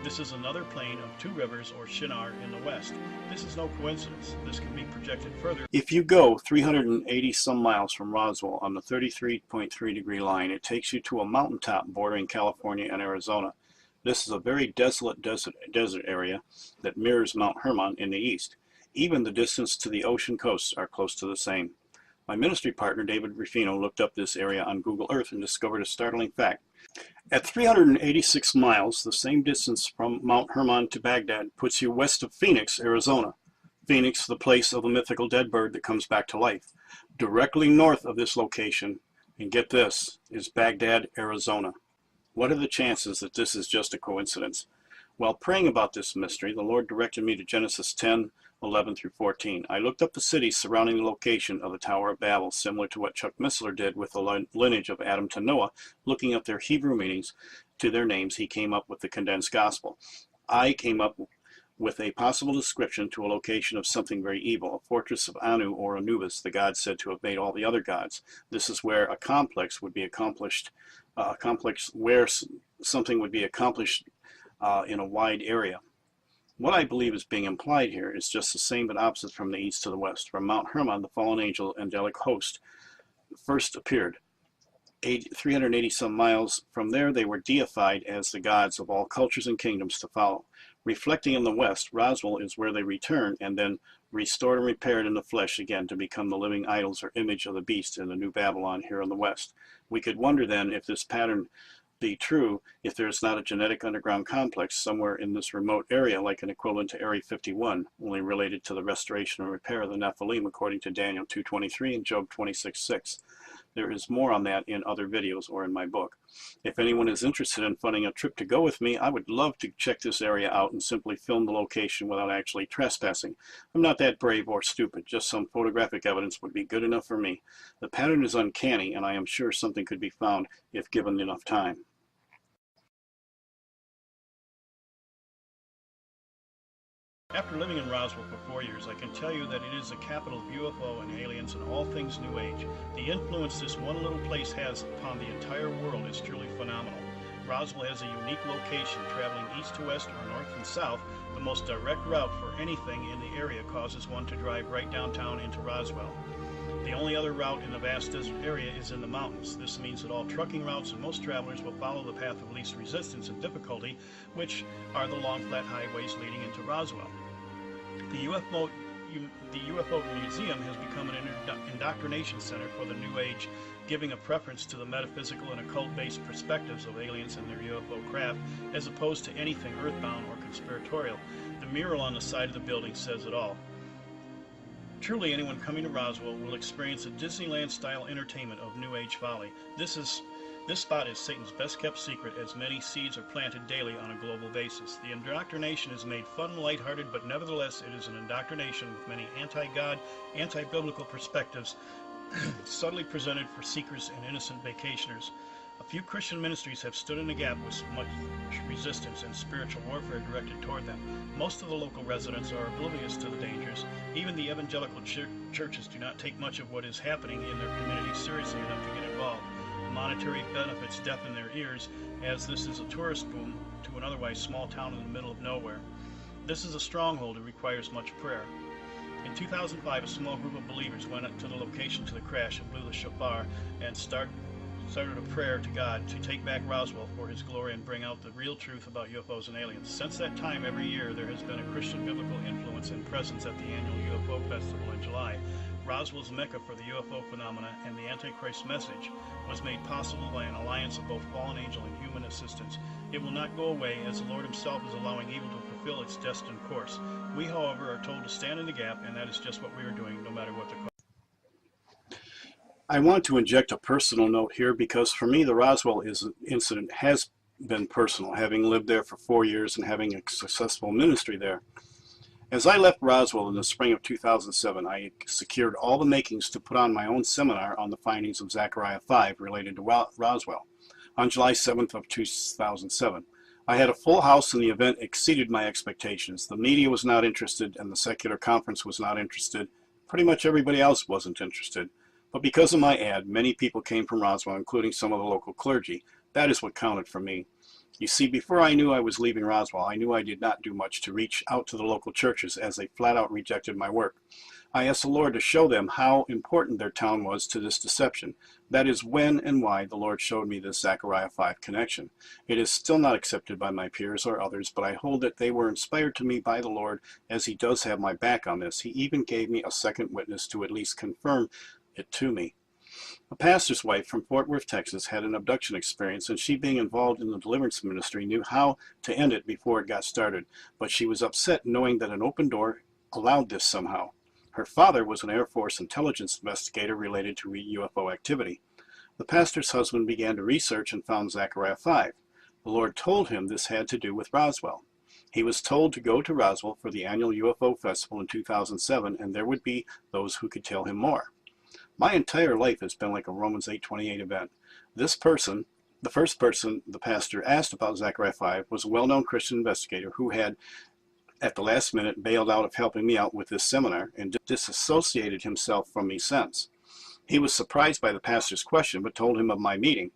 This is another plain of two rivers, or Shinar, in the west. This is no coincidence. This can be projected further. If you go 380 some miles from Roswell on the 33.3 degree line, it takes you to a mountaintop bordering California and Arizona. This is a very desolate desert area that mirrors Mount Hermon in the east. Even the distance to the ocean coasts are close to the same. My ministry partner, David Rufino, looked up this area on Google Earth and discovered a startling fact. At 386 miles, the same distance from Mount Hermon to Baghdad puts you west of Phoenix, Arizona. Phoenix, the place of the mythical dead bird that comes back to life. Directly north of this location, and get this, is Baghdad, Arizona. What are the chances that this is just a coincidence? While praying about this mystery, the Lord directed me to Genesis 10:11-14. I looked up the cities surrounding the location of the Tower of Babel, similar to what Chuck Missler did with the lineage of Adam to Noah. Looking up their Hebrew meanings to their names, he came up with the condensed gospel. I came up with a possible description to a location of something very evil, a fortress of Anu or Anubis, the god said to have made all the other gods. This is where a complex would be accomplished, where something would be accomplished in a wide area. What I believe is being implied here is just the same but opposite from the east to the west. From Mount Hermon, the fallen angel angelic host first appeared. 380 some miles from there, they were deified as the gods of all cultures and kingdoms to follow. Reflecting in the west, Roswell is where they return and then restored and repaired in the flesh again to become the living idols or image of the beast in the New Babylon here in the west. We could wonder then if this pattern be true, if there is not a genetic underground complex somewhere in this remote area like an equivalent to Area 51, only related to the restoration and repair of the Nephilim according to Daniel 2:23 and Job 26:6. There is more on that in other videos or in my book. If anyone is interested in funding a trip to go with me, I would love to check this area out and simply film the location without actually trespassing. I'm not that brave or stupid, just some photographic evidence would be good enough for me. The pattern is uncanny, and I am sure something could be found if given enough time. After living in Roswell for 4 years, I can tell you that it is the capital of UFO and aliens and all things New Age. The influence this one little place has upon the entire world is truly phenomenal. Roswell has a unique location, traveling east to west or north and south. The most direct route for anything in the area causes one to drive right downtown into Roswell. The only other route in the vast desert area is in the mountains. This means that all trucking routes and most travelers will follow the path of least resistance and difficulty, which are the long flat highways leading into Roswell. The UFO Museum has become an indoctrination center for the New Age, giving a preference to the metaphysical and occult-based perspectives of aliens and their UFO craft, as opposed to anything earthbound or conspiratorial. The mural on the side of the building says it all. Truly, anyone coming to Roswell will experience a Disneyland-style entertainment of New Age folly. This spot is Satan's best-kept secret, as many seeds are planted daily on a global basis. The indoctrination is made fun and lighthearted, but nevertheless it is an indoctrination with many anti-God, anti-biblical perspectives subtly presented for seekers and innocent vacationers. A few Christian ministries have stood in the gap with much resistance and spiritual warfare directed toward them. Most of the local residents are oblivious to the dangers. Even the evangelical churches do not take much of what is happening in their community seriously enough to get involved. Monetary benefits deafen their ears, as this is a tourist boom to an otherwise small town in the middle of nowhere. This is a stronghold that requires much prayer. In 2005, a small group of believers went up to the location to the crash and blew the shofar and started a prayer to God to take back Roswell for His glory and bring out the real truth about UFOs and aliens. Since that time, every year, there has been a Christian biblical influence and presence at the annual UFO Festival in July. Roswell's mecca for the UFO phenomena and the Antichrist message was made possible by an alliance of both fallen angel and human assistance. It will not go away, as the Lord Himself is allowing evil to fulfill its destined course. We, however, are told to stand in the gap, and that is just what we are doing, no matter what the cost. I want to inject a personal note here, because for me the Roswell incident has been personal, having lived there for 4 years and having a successful ministry there. As I left Roswell in the spring of 2007, I secured all the makings to put on my own seminar on the findings of Zechariah 5 related to Roswell on July 7th of 2007. I had a full house and the event exceeded my expectations. The media was not interested and the secular conference was not interested. Pretty much everybody else wasn't interested. But because of my ad, many people came from Roswell, including some of the local clergy. That is what counted for me. You see, before I knew I was leaving Roswell, I knew I did not do much to reach out to the local churches, as they flat out rejected my work. I asked the Lord to show them how important their town was to this deception. That is when and why the Lord showed me this Zechariah 5 connection. It is still not accepted by my peers or others, but I hold that they were inspired to me by the Lord, as He does have my back on this. He even gave me a second witness to at least confirm it to me. A pastor's wife from Fort Worth, Texas, had an abduction experience, and she, being involved in the deliverance ministry, knew how to end it before it got started, but she was upset knowing that an open door allowed this somehow. Her father was an Air Force intelligence investigator related to UFO activity. The pastor's husband began to research and found Zechariah 5. The Lord told him this had to do with Roswell. He was told to go to Roswell for the annual UFO festival in 2007, and there would be those who could tell him more. My entire life has been like a Romans 8:28 event. This person, the first person the pastor asked about Zechariah 5, was a well-known Christian investigator who had at the last minute bailed out of helping me out with this seminar and disassociated himself from me since. He was surprised by the pastor's question, but told him of my meeting.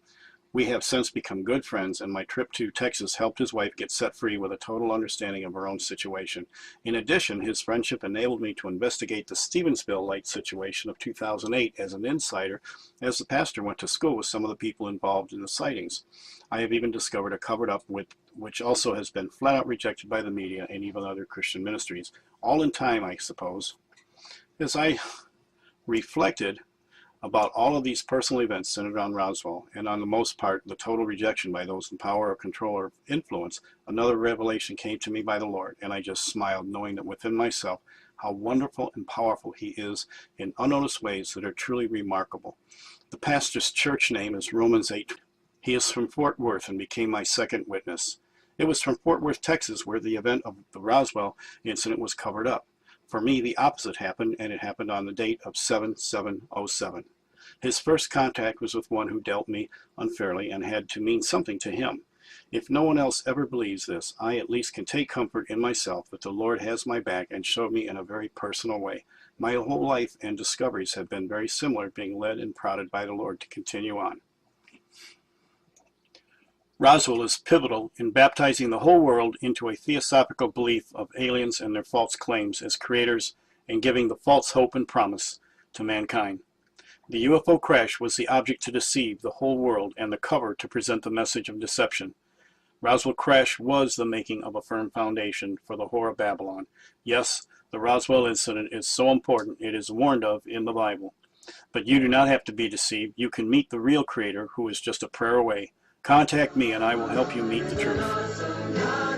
We have since become good friends, and my trip to Texas helped his wife get set free with a total understanding of her own situation. In addition, his friendship enabled me to investigate the Stevensville light situation of 2008 as an insider, as the pastor went to school with some of the people involved in the sightings. I have even discovered a covered up which also has been flat out rejected by the media and even other Christian ministries. All in time, I suppose. As I reflected about all of these personal events centered on Roswell, and on the most part, the total rejection by those in power or control or influence, another revelation came to me by the Lord, and I just smiled, knowing that within myself, how wonderful and powerful He is in unnoticed ways that are truly remarkable. The pastor's church name is Romans 8. He is from Fort Worth and became my second witness. It was from Fort Worth, Texas, where the event of the Roswell incident was covered up. For me, the opposite happened, and it happened on the date of 7/7/07. His first contact was with one who dealt me unfairly and had to mean something to him. If no one else ever believes this, I at least can take comfort in myself that the Lord has my back and showed me in a very personal way. My whole life and discoveries have been very similar, being led and prodded by the Lord to continue on. Roswell is pivotal in baptizing the whole world into a theosophical belief of aliens and their false claims as creators, and giving the false hope and promise to mankind. The UFO crash was the object to deceive the whole world and the cover to present the message of deception. Roswell crash was the making of a firm foundation for the Whore of Babylon. Yes, the Roswell incident is so important it is warned of in the Bible. But you do not have to be deceived. You can meet the real creator who is just a prayer away. Contact me and I will help you meet the truth.